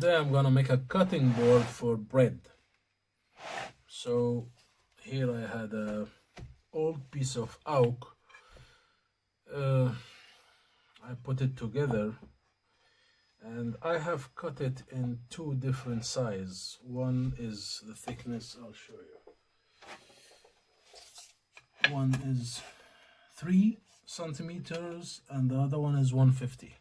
today I'm gonna make a cutting board for bread. So here I had a old piece of oak. I put it together and I have cut it in two different sizes. One is the thickness, I'll show you. One is 3 centimeters and the other one is 150.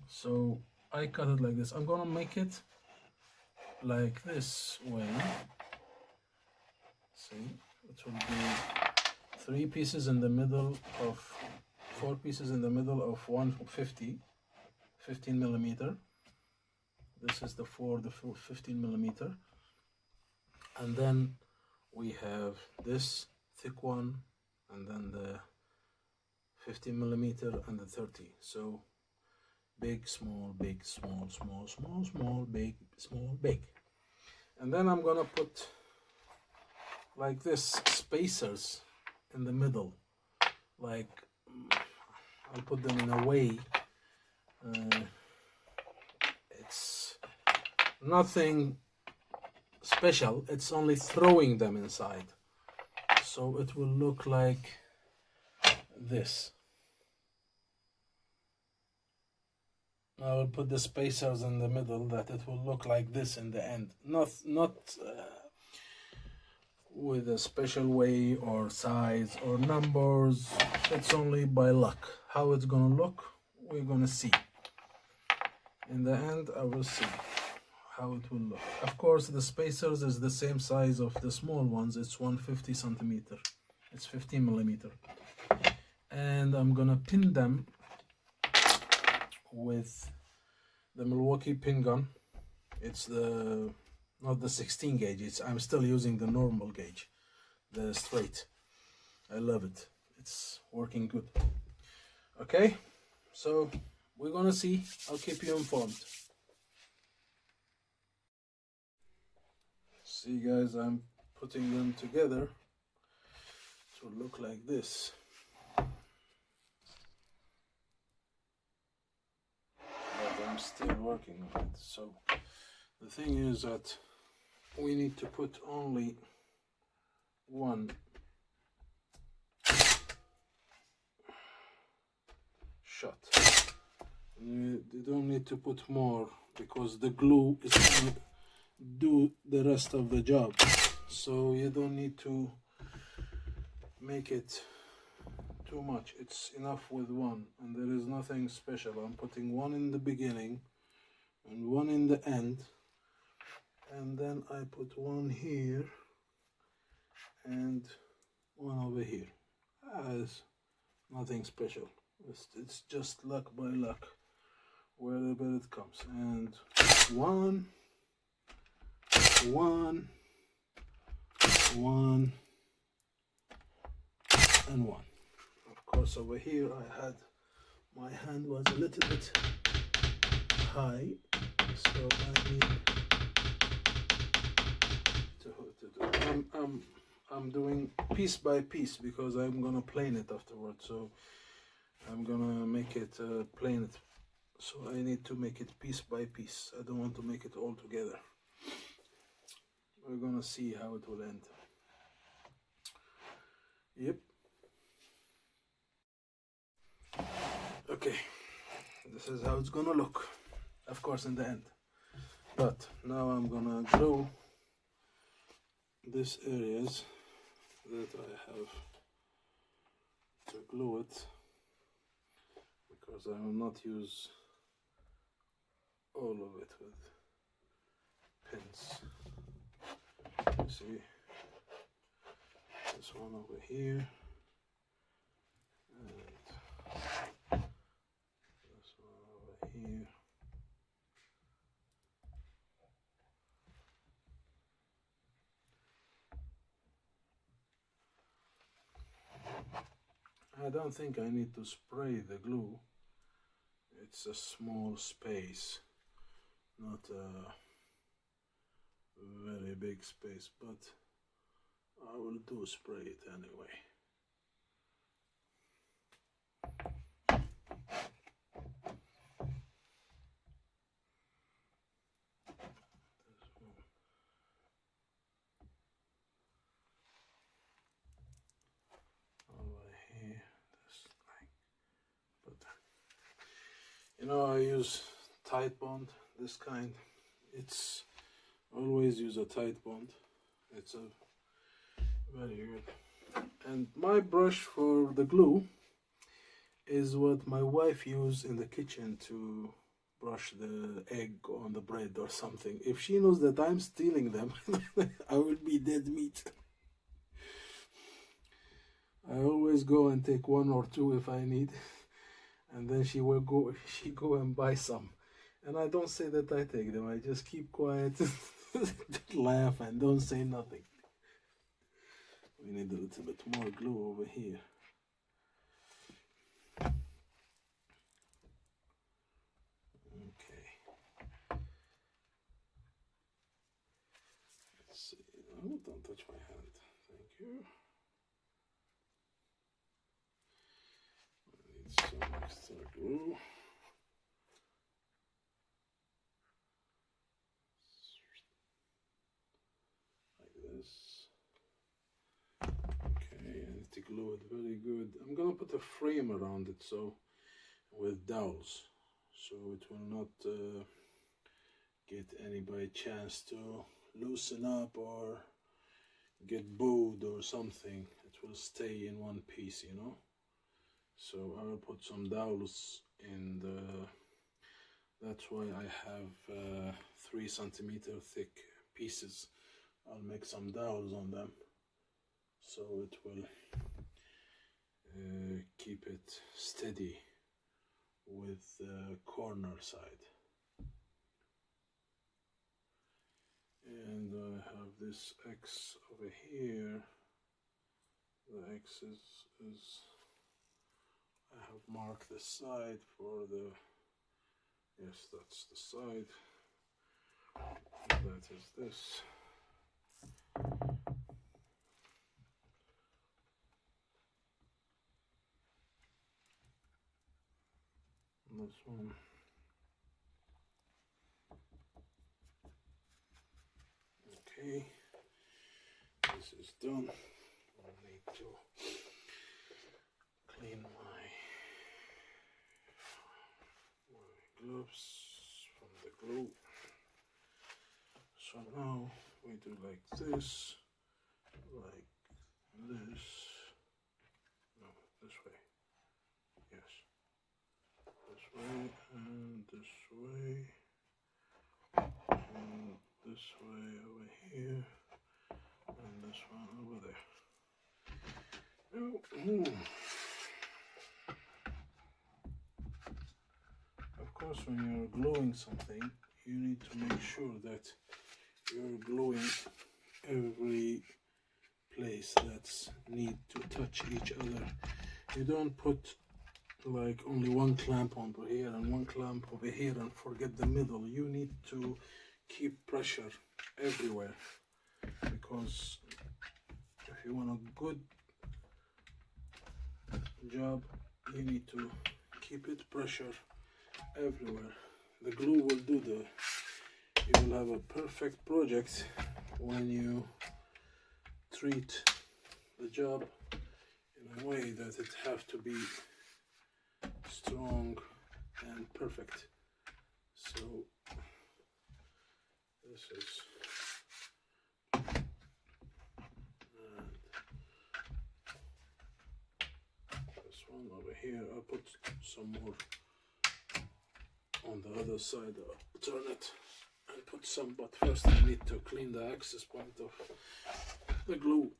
So I cut it like this. I'm gonna make it like this way. See, it will be 3 pieces in the middle of 4 pieces in the middle of 150, 15 millimeter. This is the 15 millimeter, and then we have this thick one, and then the 15 millimeter and the 30. So big, small, big, small, small, small, small, big, small, big. And then I'm gonna put like this spacers in the middle, like I'll put them in a way. It's nothing special, it's only throwing them inside, so it will look like this. I will put the spacers in the middle that it will look like this in the end, not with a special way or size or numbers. It's only by luck. How it's gonna look, we're gonna see. In the end, I will see how it will look. Of course, the spacers is the same size of the small ones. It's 150 centimeter. It's 15 millimeter. And I'm gonna pin them with the Milwaukee pin gun. It's the not the 16 gauge. I'm still using the normal gauge, the straight. I love it. It's working good. Okay, so we're gonna see. I'll keep you informed. See guys, I'm putting them together to look like this. But I'm still working on it. So the thing is that we need to put only one shot. You don't need to put more because the glue is going to do the rest of the job. So you don't need to make it too much. It's enough with one, and there is nothing special. I'm putting one in the beginning and one in the end, and then I put one here and one over here. As nothing special. It's just luck by luck wherever it comes. And one, and one. Of course, over here I had my hand was a little bit high, so I need to do. I'm doing piece by piece because I'm gonna plane it afterwards. So I'm gonna make it plane it. So I need to make it piece by piece. I don't want to make it all together. We're gonna see how it will end. Yep. Okay, this is how it's gonna look, of course, in the end. But now I'm gonna glue these areas that I have to glue it, because I will not use all of it with pins. You see this one over here, and this one over here. I don't think I need to spray the glue. It's a small space, not a very big space, but I will do spray it anyway. I use Titebond, this kind. It's always use a Titebond. It's a very good. And my brush for the glue is what my wife used in the kitchen to brush the egg on the bread or something. If she knows that I'm stealing them, I will be dead meat. I always go and take one or two if I need, and then she go and buy some. And I don't say that I take them, I just keep quiet, laugh and don't say nothing. We need a little bit more glue over here. Oh, don't touch my hand. Thank you. I need some extra glue. Like this. Okay, I need to glue it very good. I'm gonna put a frame around it with dowels, so it will not get any by chance to loosen up or get bowed or something. It will stay in one piece, so I will put some dowels in that's why I have 3 centimeter thick pieces. I'll make some dowels on them so it will keep it steady with the corner side. And I have this X over here. The X is I have marked the side for the, yes, that's the side. And that is this. And this one. Okay, this is done. I need to clean my gloves from the glue. So now we do like this, no, this way, yes, this way, and this way, and this way over here, and this one over there. Of course, when you're gluing something, you need to make sure that you're gluing every place that's need to touch each other. You don't put like only one clamp over here and one clamp over here and forget the middle. You need to keep pressure everywhere, because if you want a good job, you need to keep it pressure everywhere. The glue will do you will have a perfect project when you treat the job in a way that it have to be strong and perfect. So this is, and this one over here. I'll put some more on the other side. I'll turn it and put some, but first I need to clean the access point of the glue,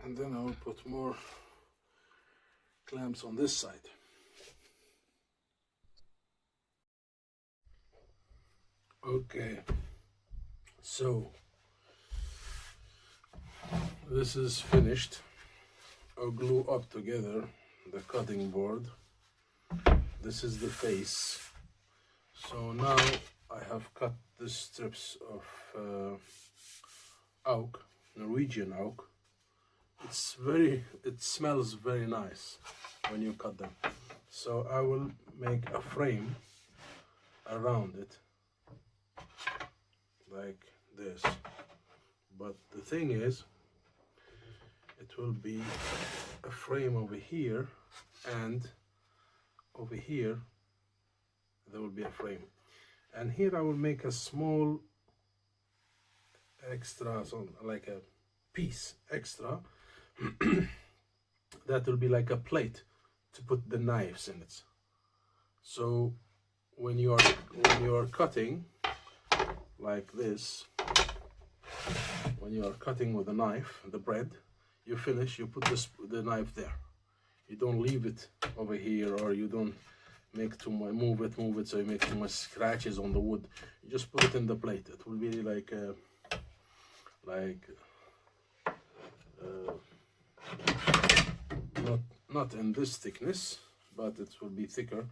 and then I will put more clamps on this side. Okay, so this is finished. I'll glue up together the cutting board. This is the face. So now I have cut the strips of oak, Norwegian oak. It smells very nice when you cut them. So I will make a frame around it like this. But the thing is, it will be a frame over here, and over here there will be a frame. And here I will make a small extra, so like a piece extra that will be like a plate to put the knives in it. So when you are cutting like this, when you are cutting with a knife the bread, you finish, you put the knife there. You don't leave it over here, or you don't make too much, move it so you make too much scratches on the wood. You just put it in the plate. It will be like not in this thickness, but it will be thicker,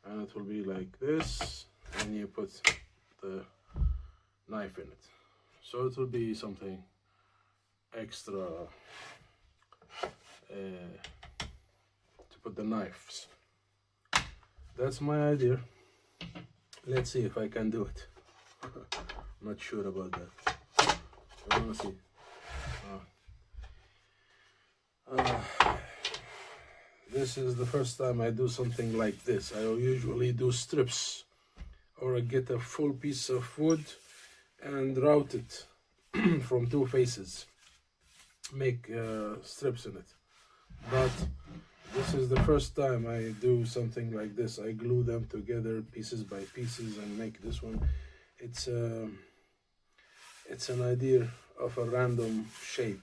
and it will be like this, and you put the knife in it. So it will be something extra to put the knives. That's my idea. Let's see if I can do it. I'm not sure about that. I want to see. This is the first time I do something like this. I usually do strips, or I get a full piece of wood and route it from two faces, make strips in it. But this is the first time I do something like this. I glue them together pieces by pieces and make this one. It's an idea of a random shape.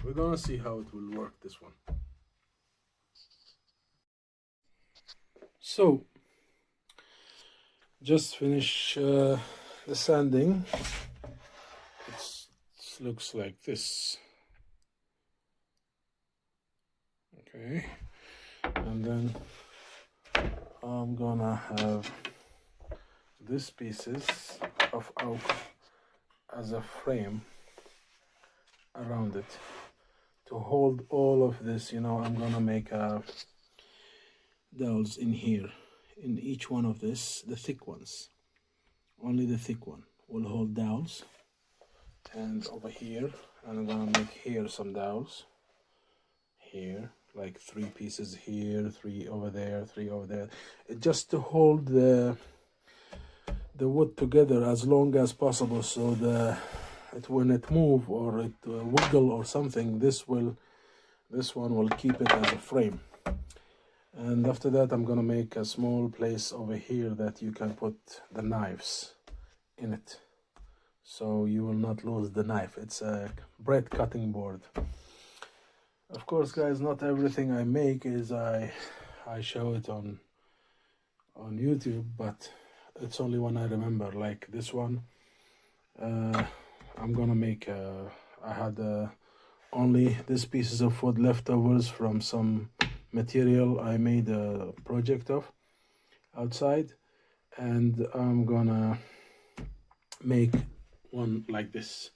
We're gonna see how it will work, this one. So just finish the sanding. It looks like this. Okay, and then I'm gonna have these pieces of oak as a frame around it to hold all of this. You know, I'm gonna make dowels in here, in each one of this, the thick ones. Only the thick one will hold dowels, and over here, and I'm gonna make here some dowels. Here, like 3 pieces here, 3 over there, 3 over there, just to hold the wood together as long as possible, so when it move or it wiggle or something, this one will keep it as a frame. And after that, I'm gonna make a small place over here that you can put the knives in it, so you will not lose the knife. It's a bread cutting board. Of course, guys, not everything I make is I show it on YouTube, but it's only one I remember. Like this one, I'm gonna make I had only these pieces of wood leftovers from some material I made a project of outside, and I'm gonna make one like this,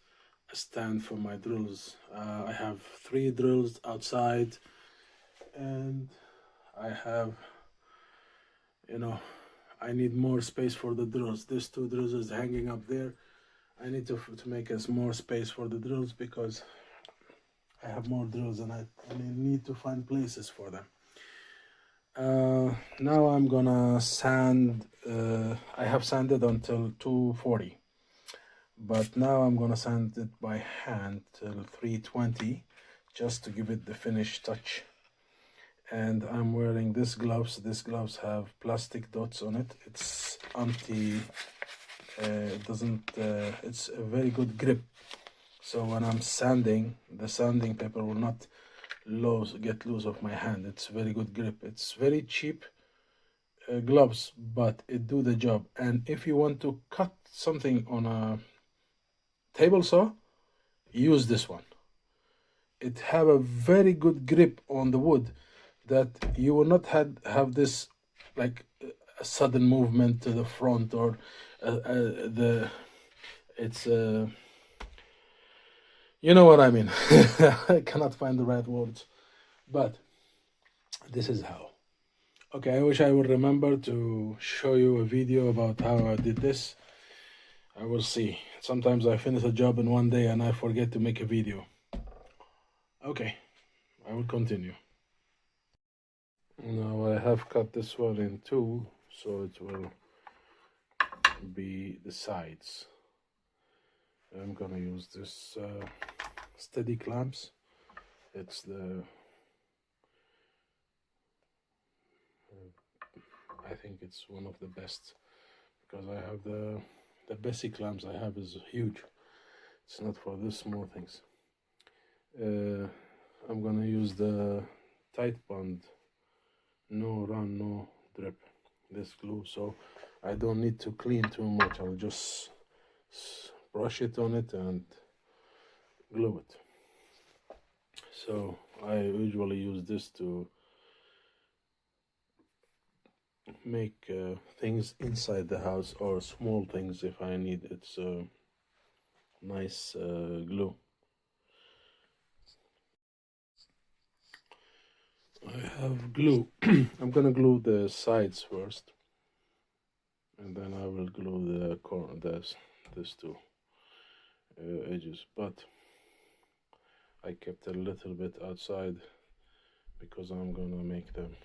a stand for my drills. I have 3 drills outside, and I have, you know, I need more space for the drills. These 2 drills is hanging up there. I need to make us more space for the drills, because I have more drills and I need to find places for them. Now I'm gonna sand. I have sanded until 240, but now I'm gonna sand it by hand till 320, just to give it the finish touch. And I'm wearing these gloves. These gloves have plastic dots on it. It's anti. It doesn't. It's a very good grip. So when I'm sanding, the sanding paper will not get loose of my hand. It's very good grip. It's very cheap gloves, but it do the job. And if you want to cut something on a table saw, use this one. It have a very good grip on the wood, that you will not have this like a sudden movement to the front, or you know what I mean. I cannot find the right words, but this is how. Okay, I wish I would remember to show you a video about how I did this. I will see. Sometimes I finish a job in one day and I forget to make a video. Okay, I will continue. Now I have cut this one in 2, so it will be the sides. I'm gonna use this steady clamps. It's the I think it's one of the best, because I have the Bessie clamps I have is huge. It's not for the small things. I'm gonna use the Titebond no run no drip, this glue, so I don't need to clean too much. I'll just brush it on it and glue it. So I usually use this to make things inside the house, or small things if I need. It's nice glue. I have glue. I'm gonna glue the sides first, and then I will glue the corner, this two edges, but I kept a little bit outside because I'm gonna make them,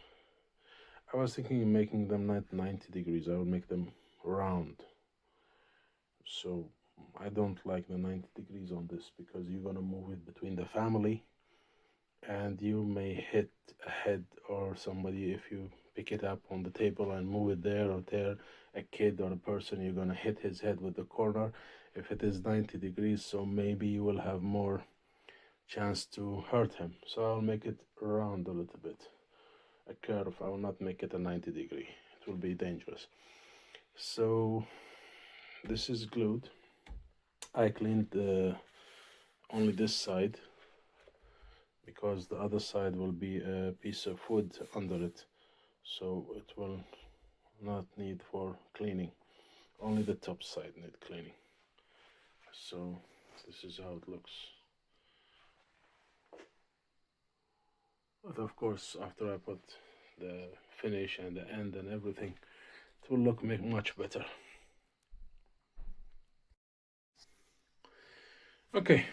I was thinking of making them not 90 degrees. I will make them round, so I don't like the 90 degrees on this, because you're gonna move it between the family and you may hit a head or somebody. If you pick it up on the table and move it there, or tear a kid or a person, you're gonna hit his head with the corner if it is 90 degrees, so maybe you will have more chance to hurt him. So I'll make it round a little bit, a curve. I will not make it a 90 degree, it will be dangerous. So this is glued. I cleaned only this side, because the other side will be a piece of wood under it, so it will not need for cleaning. Only the top side need cleaning. So this is how it looks. But of course, after I put the finish and the end and everything, it will look much better. Okay,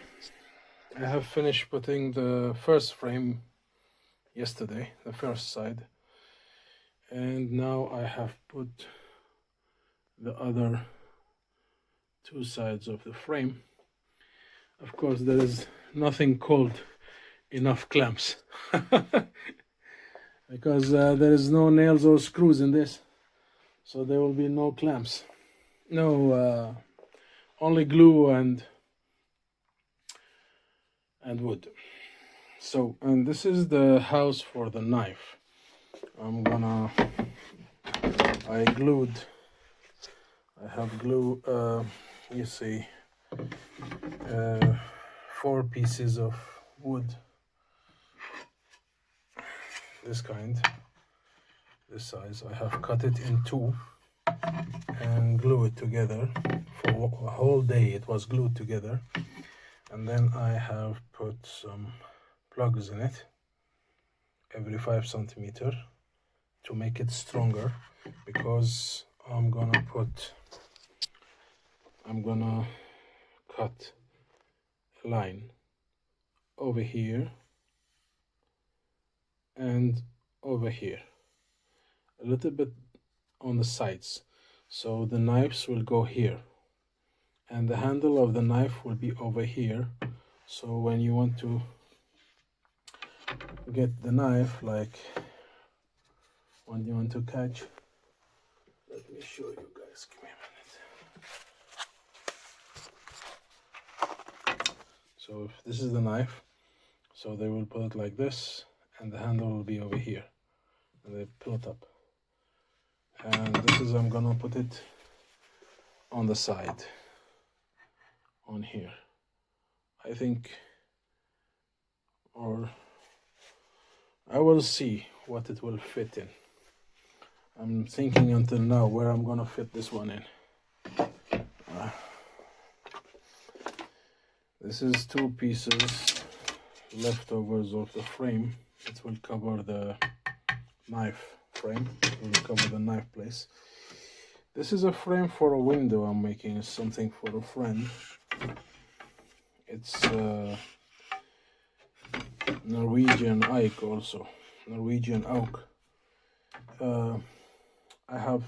I have finished putting the first frame yesterday, the first side, and now I have put the other two sides of the frame. Of course, there is nothing called enough clamps because there is no nails or screws in this, so there will be no clamps, no only glue and wood. So, and this is the house for the knife. I have glue, you see, 4 pieces of wood, this kind, this size. I have cut it in 2 and glue it together for a whole day. It was glued together, and then I have put some plugs in it every 5 centimeters to make it stronger, because I'm gonna cut a line over here and over here, a little bit on the sides, so the knives will go here and the handle of the knife will be over here. So when you want to get the knife, like when you want to catch, let me show you guys, give me a minute. So if this is the knife, so they will put it like this, and the handle will be over here, and they pull it up. And this is, I'm gonna put it on the side, on here, I think, or I will see what it will fit in. I'm thinking until now where I'm gonna fit this one in. This is 2 pieces leftovers of the frame. It will cover the knife frame, it will cover the knife place. This is a frame for a window I'm making. It's something for a friend. It's Norwegian oak also, Norwegian oak. I have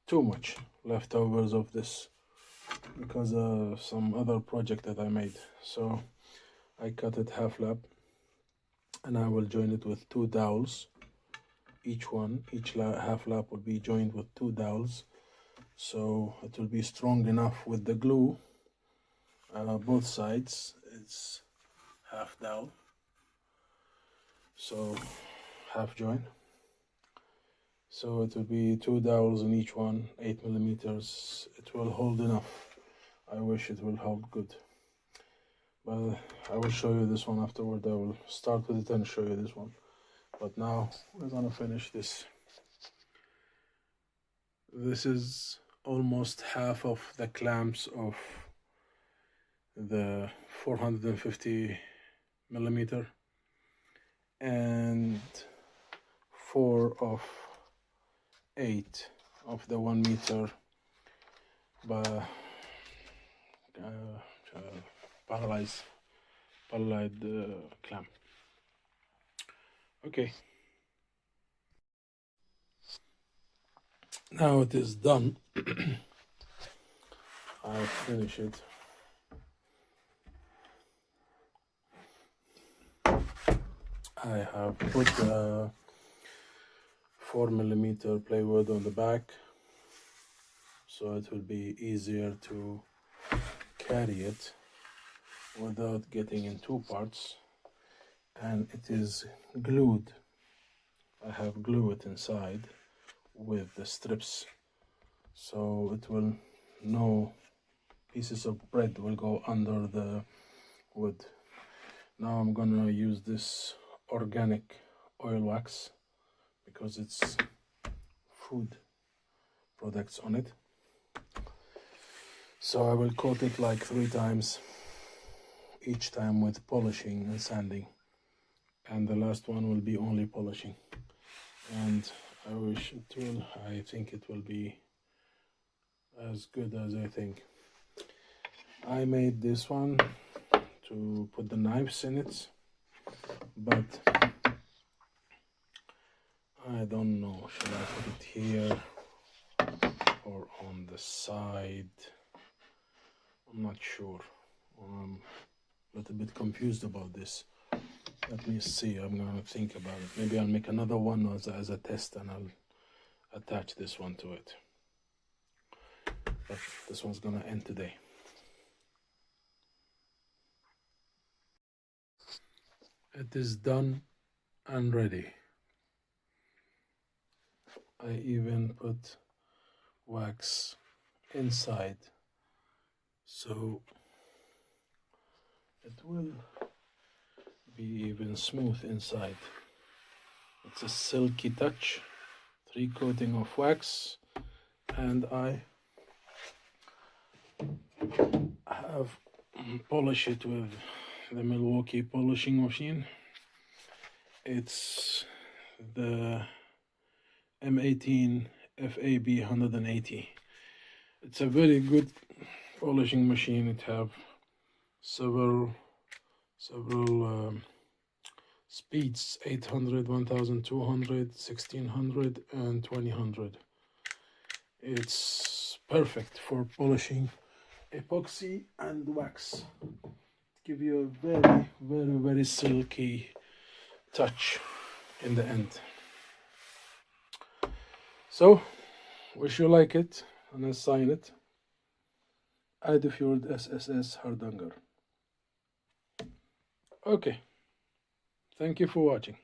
too much leftovers of this because of some other project that I made. So I cut it half lap, and I will join it with 2 dowels. Each half lap will be joined with 2 dowels, so it will be strong enough with the glue. Both sides it's half dowel, so half join. So it will be 2 dowels in each one, 8 millimeters. It will hold enough. I wish it will hold good, but I will show you this one afterward. I will start with it and show you this one. But now we're gonna finish this. This is almost half of the clamps of the 450 millimeter and 4 of 8 of the 1 meter by parallelized clamp. Okay, now it is done. I finish it. I have put 4 millimeter plywood on the back, so it will be easier to carry it without getting in 2 parts. And it is glued. I have glued it inside with the strips, so it will, no pieces of bread will go under the wood. Now I'm gonna use this organic oil wax because it's food products on it. So I will coat it like 3 times, each time with polishing and sanding, and the last one will be only polishing. And I think it will be as good as I think. I made this one to put the knives in it, but I don't know, should I put it here or on the side? I'm not sure. I'm a little bit confused about this. Let me see, I'm gonna think about it. Maybe I'll make another one as a test, and I'll attach this one to it. But this one's gonna end today. It is done and ready. I even put wax inside, so it will be even smooth inside. It's a silky touch, 3 coating of wax, and I have polished it with the Milwaukee polishing machine. It's the M18 FAB 180. It's a very good polishing machine. It have several speeds: 800, 1200, 1600, and 2000. It's perfect for polishing epoxy and wax. Give you a very silky touch in the end. So, wish you like it, and I sign it. Idefjord SSS Hardanger. Okay, thank you for watching.